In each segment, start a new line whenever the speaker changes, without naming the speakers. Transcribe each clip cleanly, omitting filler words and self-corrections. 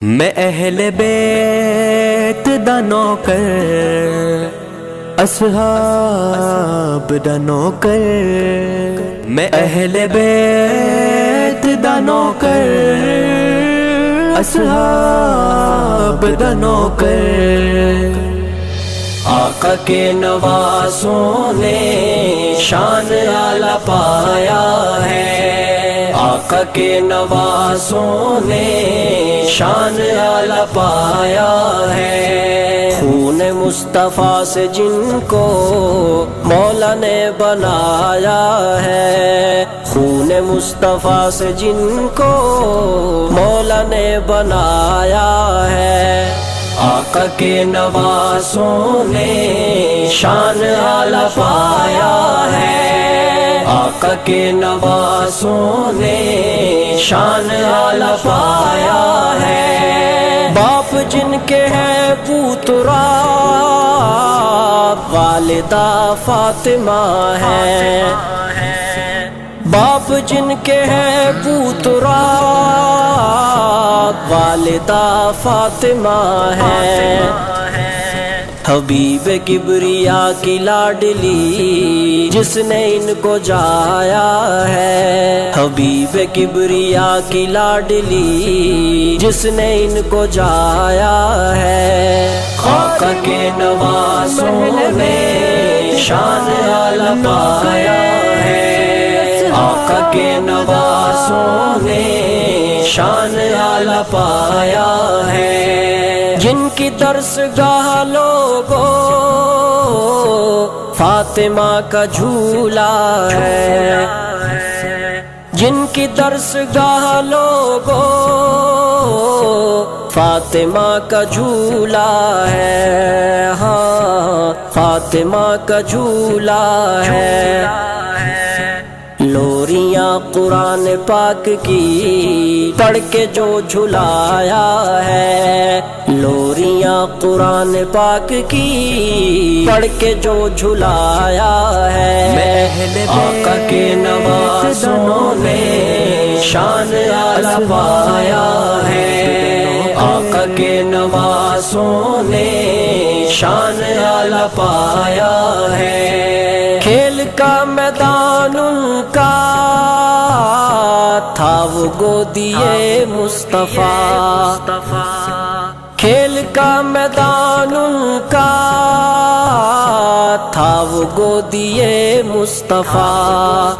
میں اہل بیت دا نوکر، اصحاب دا نوکر، میں اہل بیت دا نوکر، اصحاب دا نوکر۔ آقا کے نوازوں نے شان اعلیٰ پایا ہے، آقا کے نوازوں نے شان اعلیٰ پایا ہے۔ خون مصطفیٰ سے جن کو مولا نے بنایا ہے، خون مصطفیٰ سے جن کو مولا نے بنایا ہے۔ آقا کے نوازوں نے شان اعلیٰ پایا ہے، آقا کے نوازوں نے شان اعلیٰ پایا ہے۔ باپ جن کے ہیں پوترا، والدہ فاطمہ ہے، باپ جن کے ہیں پوترا، والدہ فاطمہ ہے۔ حبیب کبریا کی لاڈلی جس نے ان کو جایا ہے، حبیب کبریا کی لاڈلی جس نے ان کو جایا ہے۔ آقا کے نوازوں نے شان اعلیٰ پایا ہے، آقا کے نوازوں نے شان اعلیٰ پایا ہے۔ جن کی درسگاہ لوگوں فاطمہ کا جھولا ہے، جن کی درسگاہ لوگوں فاطمہ کا جھولا ہے، ہاں فاطمہ کا جھولا ہے۔ لوریاں قرآن پاک کی پڑھ کے جو جھلایا ہے، لوریاں قرآن پاک کی پڑھ کے جو جھلایا ہے۔ آقا کے نوازوں نے شان اعلیٰ پایا ہے، آقا کے نوازوں نے شان اعلیٰ پایا ہے۔ کھیل کا میدان ان کا تھا وہ گودیے مصطفیٰ، کھیل کا میدان ان کا تھا وہ گودیے مصطفیٰ۔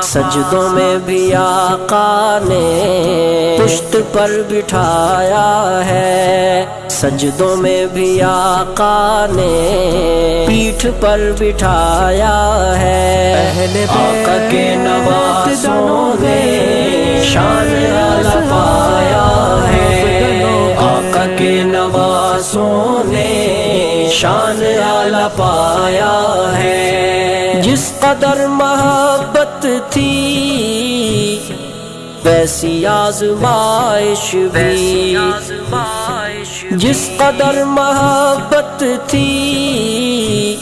سجدوں میں بھی آقا نے پشت پر بٹھایا ہے، سجدوں میں بھی آقا نے پیٹھ پر بٹھایا ہے۔ آقا کے نوازوں نے شان اعلیٰ پایا ہے، آقا کے نوازوں نے شان اعلیٰ پایا ہے۔ جس قدر محبت تھی ویسی آزمائش بھی، جس قدر محبت تھی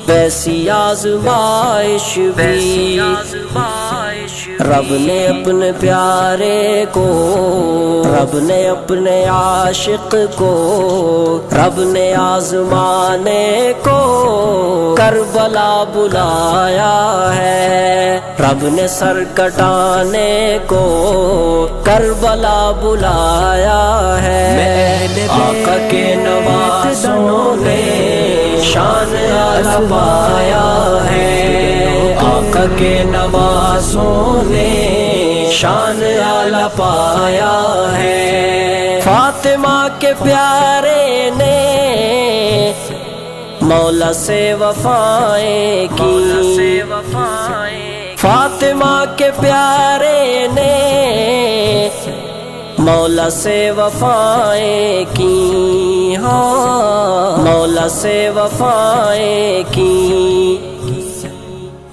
ویسی آزمائش بھی۔ رب نے اپنے پیارے کو، رب نے اپنے عاشق کو، رب نے آزمانے کو کربلا بلایا ہے، رب نے سر کٹانے کو کربلا بلایا ہے۔ آقا کے نوازوں نے شان اعلیٰ پایا ہے، آقا کے نوازوں نے شان اعلیٰ پایا ہے۔ فاطمہ کے پیارے نے مولا سے وفائیں کی، فاطمہ کے پیارے نے مولا سے وفائیں کی، ہاں مولا سے وفائیں کی۔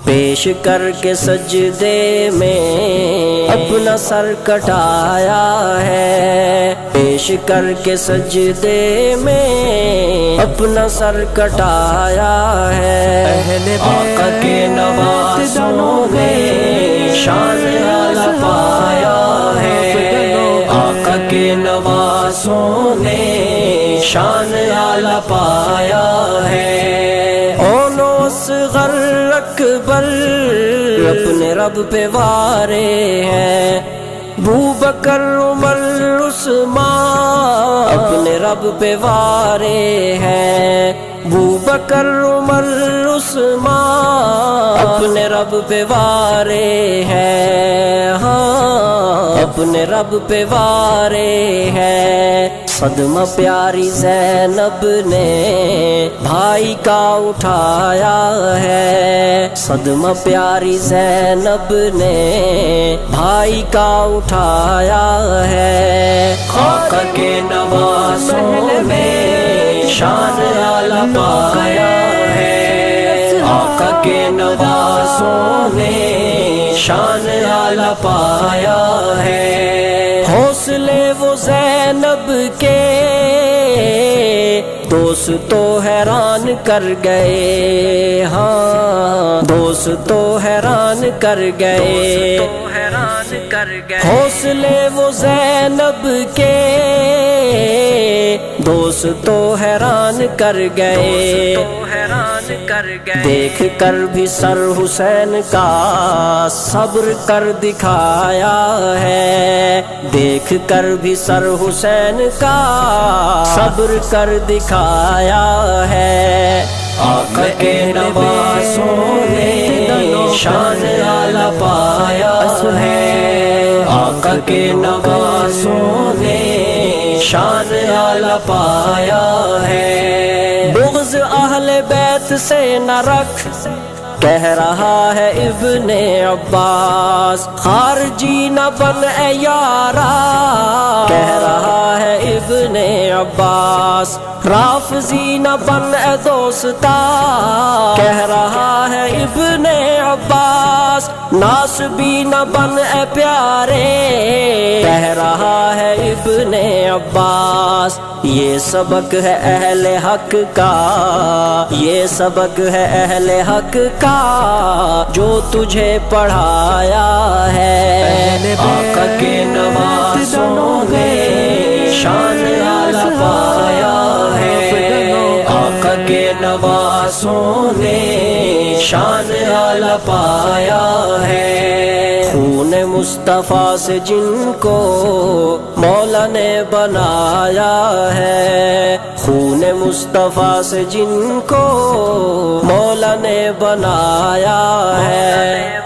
پیش کر کے سجدے میں اپنا سر کٹایا ہے، پیش کر کے سجدے میں اپنا سر کٹایا ہے۔ آقا کے نوازوں نے شان اعلیٰ پایا ہے، آقا آقا کے نوازوں نے شان اعلیٰ پایا ہے، اونو اصغر اکبر اپنے رب پہ وارے ہیں، ابوبکر عمر عثمان اپنے رب پہ وارے ہیں، ابوبکر عمر عثمان اپنے رب پہ وارے ہیں، ہاں اپنے رب پہ وارے ہیں۔ صدمہ پیاری زینب نے بھائی کا اٹھایا ہے، صدمہ پیاری زینب نے بھائی کا اٹھایا ہے، آقا کے نوازوں میں شان اعلیٰ پایا ہے، آقا کے نوازوں نے شان اعلیٰ پایا ہے، حوصلے وہ زینب کے دوست تو حیران کر گئے، ہاں دوست تو حیران کر گئے، حوصلے وہ زینب کے دوست تو حیران کر گئے، دیکھ کر بھی سر حسین کا صبر کر دکھایا ہے، دیکھ کر بھی سر حسین کا صبر کر دکھایا ہے، آقا کے نوازوں نے شان اعلیٰ پایا ہے، آقا کے نوازوں نے شان اعلیٰ پایا ہے، بغض اہل بیت سے نہ رکھ کہہ رہا ہے ابن عباس، خارجی نہ بن اے یارا کہہ رہا ہے ابن عباس، رافضی نہ بن اے دوستا کہہ رہا ہے ابن عباس، ناصبی نہ بن اے پیارے کہہ رہا ہے ابن عباس، یہ سبق ہے اہل حق کا، یہ سبق ہے اہل حق کا جو تجھے پڑھایا ہے، آقا کے نوازوں نے شان اعلیٰ پایا ہے، آقا کے نوازوں نے شان اعلیٰ پایا ہے، خون مصطفیٰ سے جن کو مولا نے بنایا ہے، خون مصطفیٰ سے جن کو مولا نے بنایا ہے،